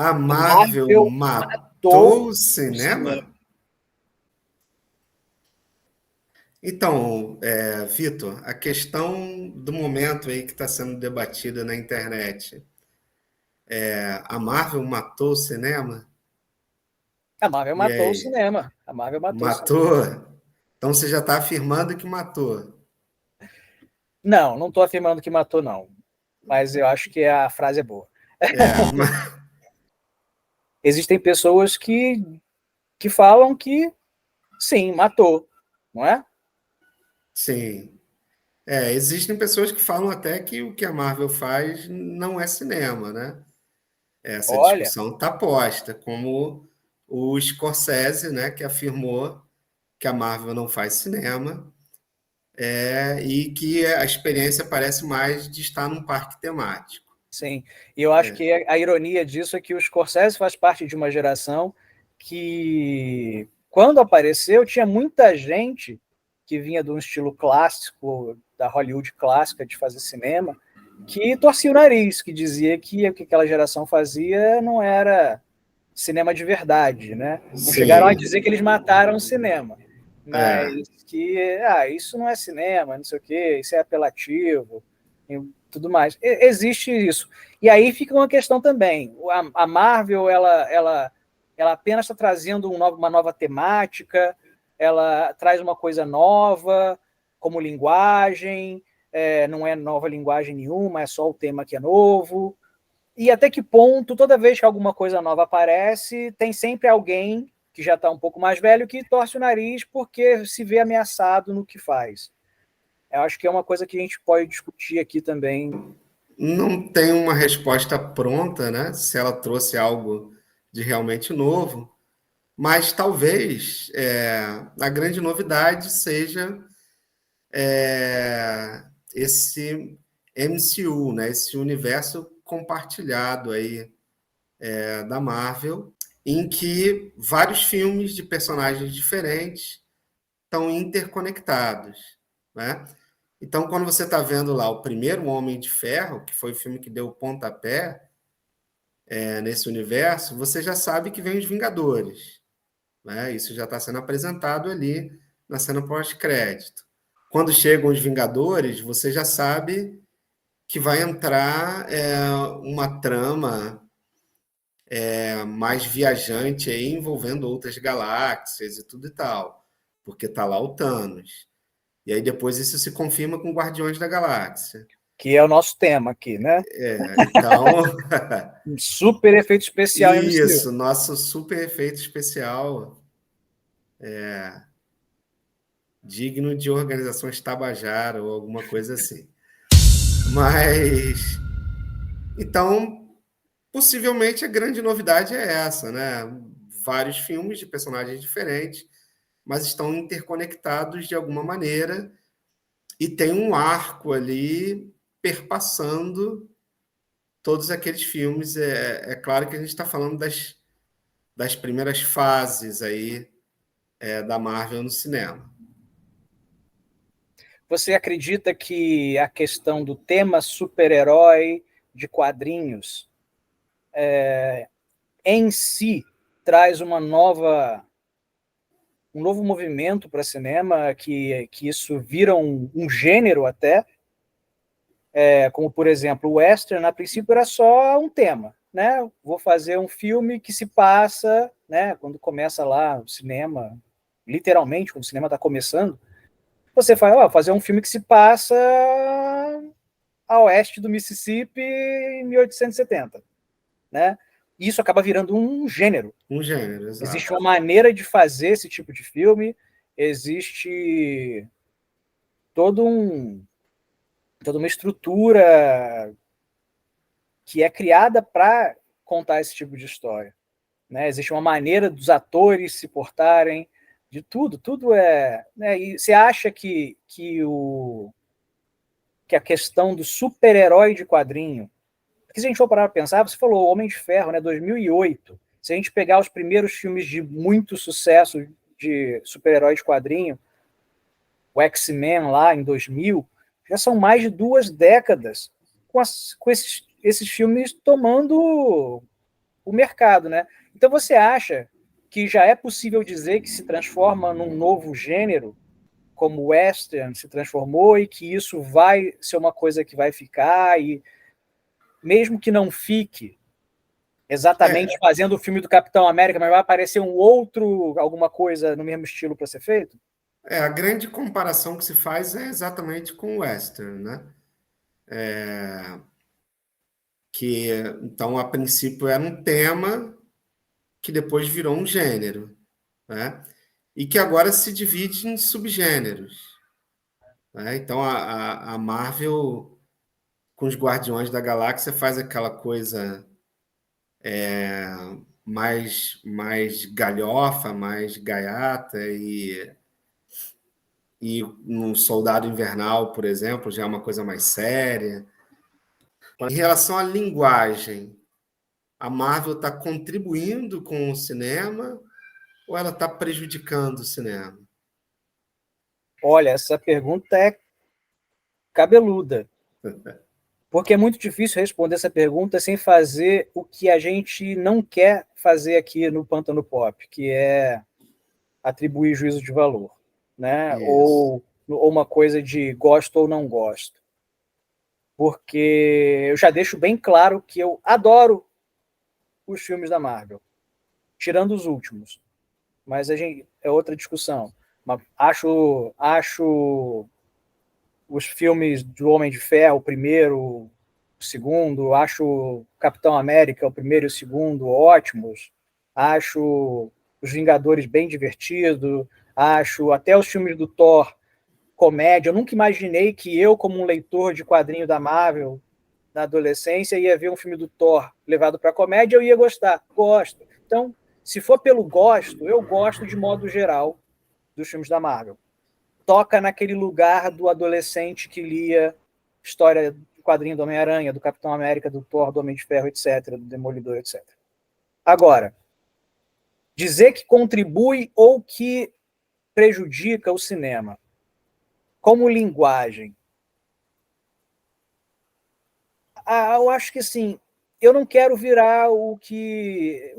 A A Marvel matou o o cinema. cinema? Então, Vitor, a questão do momento aí que está sendo debatida na internet, a Marvel matou o cinema? A Marvel E matou o aí, cinema. A Marvel matou o cinema. matou? Então você já está afirmando que matou. Não estou afirmando que matou, não. Mas eu acho que a frase é boa. Mas, Existem pessoas que falam que sim, matou, não é? sim. Existem pessoas que falam até que o que a Marvel faz não é cinema, né? Essa Olha, discussão está posta, como o Scorsese, né, que afirmou que a Marvel não faz cinema, e que a experiência parece mais de estar num parque temático. sim. E eu acho que a ironia disso é que o Scorsese faz parte de uma geração que, quando apareceu, tinha muita gente que vinha de um estilo clássico, da Hollywood clássica de fazer cinema, que torcia o nariz, que dizia que o que aquela geração fazia não era cinema de verdade, né? Não chegaram a Sim, dizer que eles mataram o cinema, mas que isso não é cinema, não sei o quê, isso é apelativo e tudo mais. Existe isso. E aí fica uma questão também. A Marvel, ela apenas está trazendo uma nova temática, ela traz uma coisa nova, como linguagem, não é nova linguagem nenhuma, é só o tema que é novo. E até que ponto, toda vez que alguma coisa nova aparece, tem sempre alguém que já está um pouco mais velho que torce o nariz porque se vê ameaçado no que faz. Eu acho que é uma coisa que a gente pode discutir aqui também. não tem uma resposta pronta, né? Se ela trouxe algo de realmente novo, mas talvez a grande novidade seja esse MCU, né? Esse universo compartilhado aí da Marvel, em que vários filmes de personagens diferentes estão interconectados, né? Então, quando você está vendo lá o primeiro Homem de Ferro, que foi o filme que deu o pontapé nesse universo, você já sabe que vem os Vingadores, né? Isso já está sendo apresentado ali na cena pós-crédito. Quando chegam os Vingadores, você já sabe que vai entrar uma trama mais viajante aí, envolvendo outras galáxias e tudo e tal, porque tá lá o Thanos. E aí depois isso se confirma com Guardiões da Galáxia. Que é o nosso tema aqui, né? Então, Um super efeito especial em MCU. isso, nosso super efeito especial, digno de organizações Tabajara ou alguma coisa assim. Mas, então, possivelmente a grande novidade é essa, né? Vários filmes de personagens diferentes, mas estão interconectados de alguma maneira e tem um arco ali perpassando todos aqueles filmes. É claro que a gente está falando das primeiras fases aí da Marvel no cinema. Você acredita que a questão do tema super-herói de quadrinhos em si traz um novo movimento para cinema, que isso vira um gênero até, como, por exemplo, o western, a princípio era só um tema, né? Vou fazer um filme que se passa, né? Quando começa lá o cinema, literalmente, quando o cinema está começando, você fala, fazer um filme que se passa a oeste do Mississippi em 1870, né? Isso acaba virando um gênero. Um gênero, Existe exato. uma maneira de fazer esse tipo de filme, existe todo toda uma estrutura que é criada para contar esse tipo de história, né? Existe uma maneira dos atores se portarem, de tudo é, né? E você acha que a questão do super-herói de quadrinho, porque se a gente for parar para pensar, você falou Homem de Ferro, né, 2008. Se a gente pegar os primeiros filmes de muito sucesso de super-herói de quadrinho, o X-Men lá em 2000, já são mais de 2 décadas com esses filmes tomando o mercado, né? Então você acha que já é possível dizer que se transforma num novo gênero, como o western se transformou, e que isso vai ser uma coisa que vai ficar, e mesmo que não fique exatamente fazendo o filme do Capitão América, mas vai aparecer um outro, alguma coisa no mesmo estilo para ser feito? A grande comparação que se faz é exatamente com o western, né? Que então a princípio era um tema que depois virou um gênero, né? E que agora se divide em subgêneros, né? Então a Marvel com os Guardiões da Galáxia faz aquela coisa mais galhofa, mais gaiata, e no Soldado Invernal, por exemplo, já é uma coisa mais séria. Em relação à linguagem, a Marvel está contribuindo com o cinema ou ela está prejudicando o cinema? Olha, essa pergunta é cabeluda, porque é muito difícil responder essa pergunta sem fazer o que a gente não quer fazer aqui no Pântano Pop, que é atribuir juízo de valor, né? Isso. Ou uma coisa de gosto ou não gosto. Porque eu já deixo bem claro que eu adoro os filmes da Marvel, tirando os últimos. Mas é outra discussão. Mas acho os filmes do Homem de Ferro, o primeiro, o segundo, acho Capitão América, o primeiro e o segundo, ótimos. Acho os Vingadores bem divertido. Acho até os filmes do Thor comédia. Eu nunca imaginei que eu, como um leitor de quadrinho da Marvel na adolescência, ia ver um filme do Thor levado para comédia, eu ia gostar. Gosto. Então, se for pelo gosto, eu gosto de modo geral dos filmes da Marvel. Toca naquele lugar do adolescente que lia história do quadrinho do Homem-Aranha, do Capitão América, do Thor, do Homem de Ferro, etc., do Demolidor, etc. Agora, dizer que contribui ou que prejudica o cinema como linguagem. Eu acho que assim, eu não quero virar o que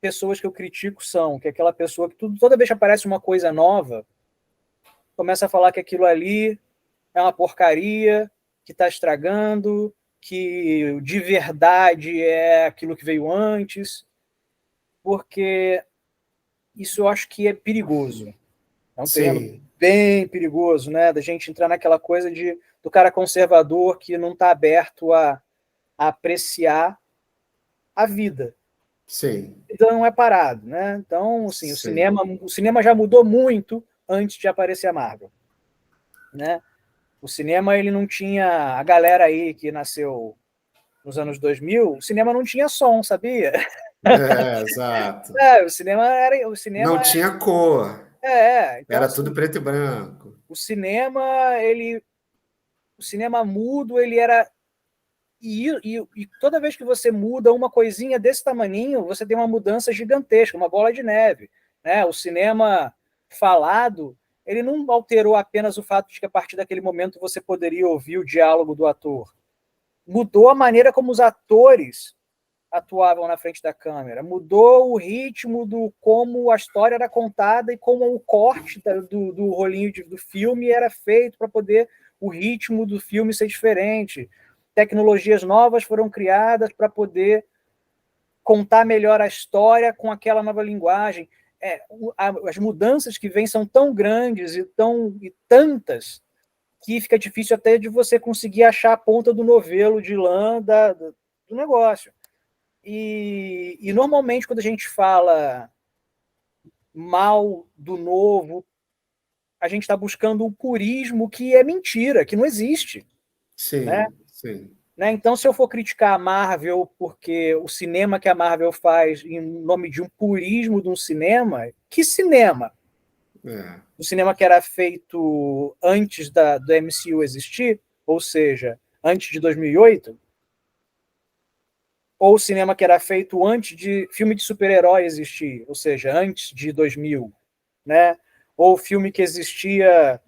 pessoas que eu critico são, que é aquela pessoa que toda vez que aparece uma coisa nova, começa a falar que aquilo ali é uma porcaria, que está estragando, que de verdade é aquilo que veio antes, porque isso eu acho que é perigoso. É um terreno Sim, bem perigoso, né? Da gente entrar naquela coisa do cara conservador que não está aberto a apreciar a vida. sim, Então não é parado, né? Então, assim, sim, o cinema já mudou muito antes de aparecer a Marvel, né? O cinema ele não tinha a galera aí que nasceu nos anos 2000, o cinema não tinha som, sabia? exato. O Não cinema tinha cor, então era tudo assim, preto e branco. o cinema o cinema mudo, ele era e toda vez que você muda uma coisinha desse tamaninho, você tem uma mudança gigantesca, uma bola de neve, né? O cinema falado, ele não alterou apenas o fato de que a partir daquele momento você poderia ouvir o diálogo do ator. Mudou a maneira como os atores atuavam na frente da câmera, mudou o ritmo do como a história era contada e como o corte do rolinho do filme era feito para poder o ritmo do filme ser diferente. Tecnologias novas foram criadas para poder contar melhor a história com aquela nova linguagem. As mudanças que vêm são tão grandes e tantas que fica difícil até de você conseguir achar a ponta do novelo de lã do negócio. E normalmente, quando a gente fala mal do novo, a gente está buscando um purismo que é mentira, que não existe. Né? Sim, sim. Né? Então, se eu for criticar a Marvel porque o cinema que a Marvel faz em nome de um purismo de um cinema, que cinema? É, O cinema que era feito antes do MCU existir, ou seja, antes de 2008, ou o cinema que era feito antes de filme de super-herói existir, ou seja, antes de 2000, né? Ou filme que existia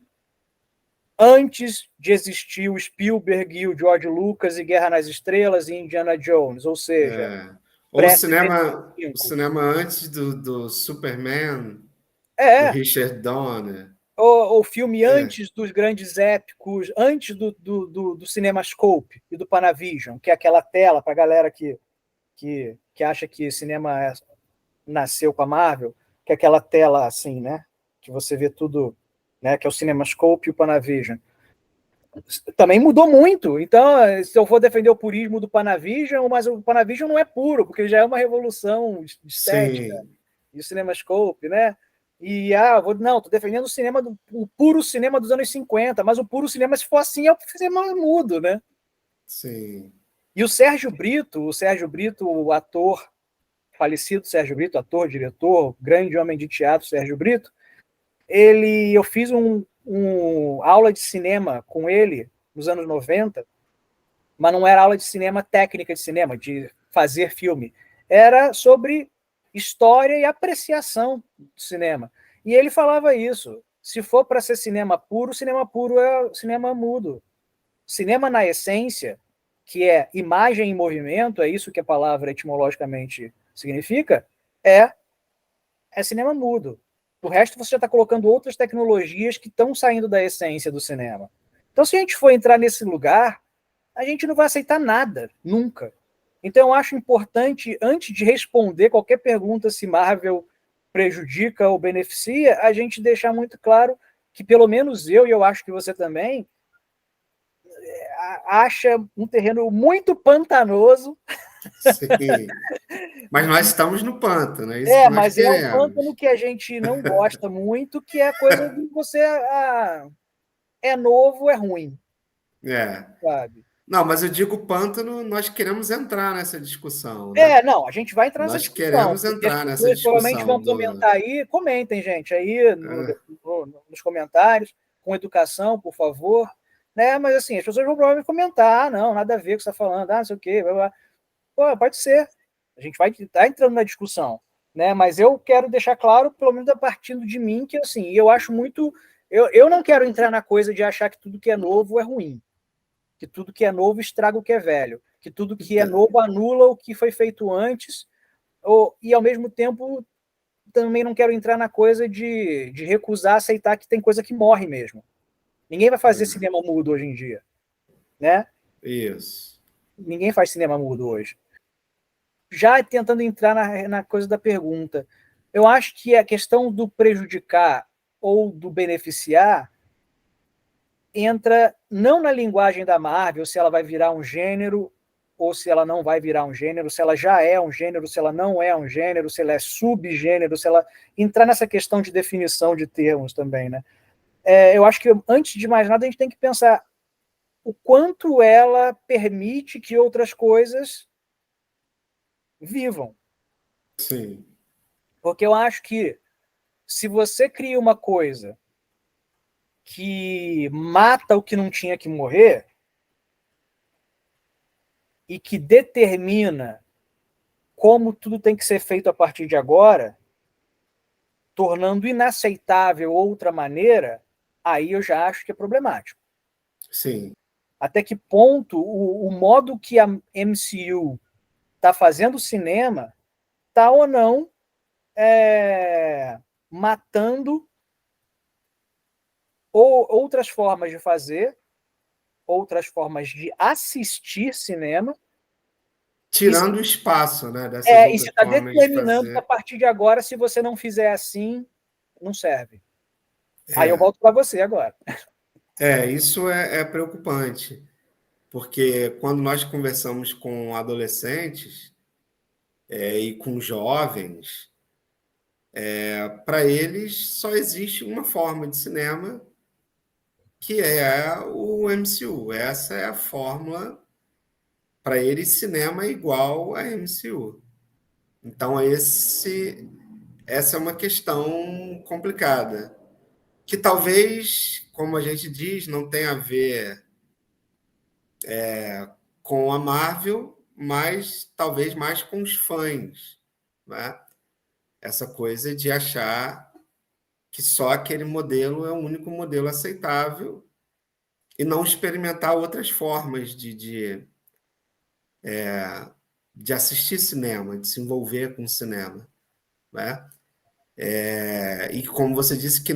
antes de existir o Spielberg e o George Lucas e Guerra nas Estrelas e Indiana Jones, ou seja, é. Ou o pré-75. cinema antes do Superman, do É, Richard Donner. ou filme antes dos grandes épicos, antes do CinemaScope e do Panavision, que é aquela tela para a galera que acha que cinema nasceu com a Marvel, que é aquela tela assim, né? Que você vê tudo, né? Que é o CinemaScope e o Panavision. Também mudou muito. Então, se eu for defender o purismo do Panavision, mas o Panavision não é puro, porque já é uma revolução estética. Sim, E o CinemaScope, né? E não, tô defendendo o puro cinema dos anos 50, mas o puro cinema, se for assim, é o cinema mudo, né? sim. E o Sérgio Brito, o ator falecido Sérgio Brito, ator, diretor, grande homem de teatro, Sérgio Brito, eu fiz aula de cinema com ele nos anos 90, mas não era aula de cinema técnica de cinema, de fazer filme. Era sobre história e apreciação do cinema. E ele falava isso. Se for para ser cinema puro é cinema mudo. Cinema na essência, que é imagem em movimento, é isso que a palavra etimologicamente significa, é, é cinema mudo. O resto você já está colocando outras tecnologias que estão saindo da essência do cinema. Então, se a gente for entrar nesse lugar, a gente não vai aceitar nada, nunca. Então, eu acho importante, antes de responder qualquer pergunta se Marvel prejudica ou beneficia, a gente deixar muito claro que, pelo menos eu, e eu acho que você também, acha um terreno muito pantanoso. Sim. Mas nós estamos no pântano, é isso que nós Mas é um pântano queremos. que a gente não gosta muito, que é a coisa de você é novo, é ruim, É. sabe? Não, mas eu digo pântano, nós queremos entrar nessa discussão, né? Não, a gente vai entrar nessa Nós discussão, queremos porque as entrar nessa pessoas provavelmente vão discussão do. comentar aí, comentem, gente, aí nos comentários, com educação, por favor, né? Mas assim, as pessoas vão provavelmente comentar, não, nada a ver com o que você está falando, não sei o quê, blá, blá. Pô, pode ser, a gente vai estar entrando na discussão, né? Mas eu quero deixar claro, pelo menos a partir de mim, que assim, eu acho muito. Eu não quero entrar na coisa de achar que tudo que é novo é ruim, que tudo que é novo estraga o que é velho, que tudo que é novo anula o que foi feito antes, e ao mesmo tempo também não quero entrar na coisa de recusar aceitar que tem coisa que morre mesmo. Ninguém vai fazer cinema mudo hoje em dia, né? Isso. Ninguém faz cinema mudo hoje. Já tentando entrar na coisa da pergunta, eu acho que a questão do prejudicar ou do beneficiar entra não na linguagem da Marvel, se ela vai virar um gênero ou se ela não vai virar um gênero, se ela já é um gênero, se ela não é um gênero, se ela é subgênero, se ela entrar nessa questão de definição de termos também, né? Eu acho que antes de mais nada a gente tem que pensar o quanto ela permite que outras coisas vivam. Sim. Porque eu acho que se você cria uma coisa que mata o que não tinha que morrer e que determina como tudo tem que ser feito a partir de agora, tornando inaceitável outra maneira, aí eu já acho que é problemático. Sim. Até que ponto o modo que a MCU está fazendo cinema está ou não matando outras formas de fazer, outras formas de assistir cinema. Tirando o espaço, né, dessas E se outras está formas de determinando que a fazer. partir de agora, se você não fizer assim, não serve. Aí eu É, volto para você agora. isso é preocupante, porque quando nós conversamos com adolescentes e com jovens, para eles só existe uma forma de cinema que é o MCU. Essa é a fórmula. Para eles, cinema é igual a MCU. Então, essa é uma questão complicada, que talvez, como a gente diz, não tenha a ver com a Marvel, mas talvez mais com os fãs, né? Essa coisa de achar que só aquele modelo é o único modelo aceitável e não experimentar outras formas de assistir cinema, de se envolver com o cinema, né? E como você disse que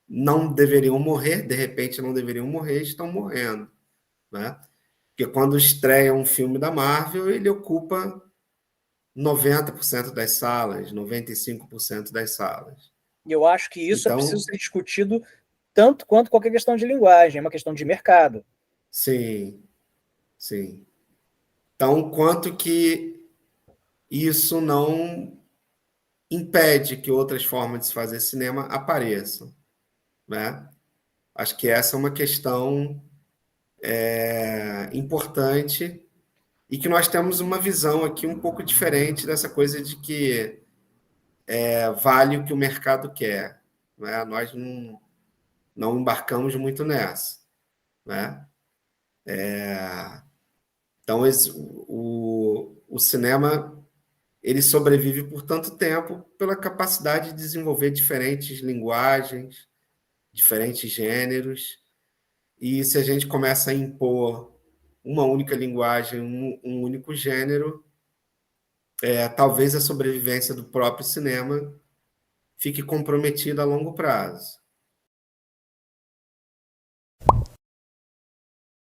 não deveriam morrer, de repente não deveriam morrer, estão morrendo, né? Porque quando estreia um filme da Marvel, ele ocupa 90% das salas, 95% das salas. E eu acho que isso é preciso Então, ser discutido tanto quanto qualquer questão de linguagem, é uma questão de mercado. sim, sim. Então, quanto que isso não impede que outras formas de se fazer cinema apareçam, né? Acho que essa é uma questão importante e que nós temos uma visão aqui um pouco diferente dessa coisa de que vale o que o mercado quer, né? Nós não embarcamos muito nessa, né? Então, o cinema ele sobrevive por tanto tempo pela capacidade de desenvolver diferentes linguagens, diferentes gêneros. E se a gente começa a impor uma única linguagem, um único gênero, talvez a sobrevivência do próprio cinema fique comprometida a longo prazo.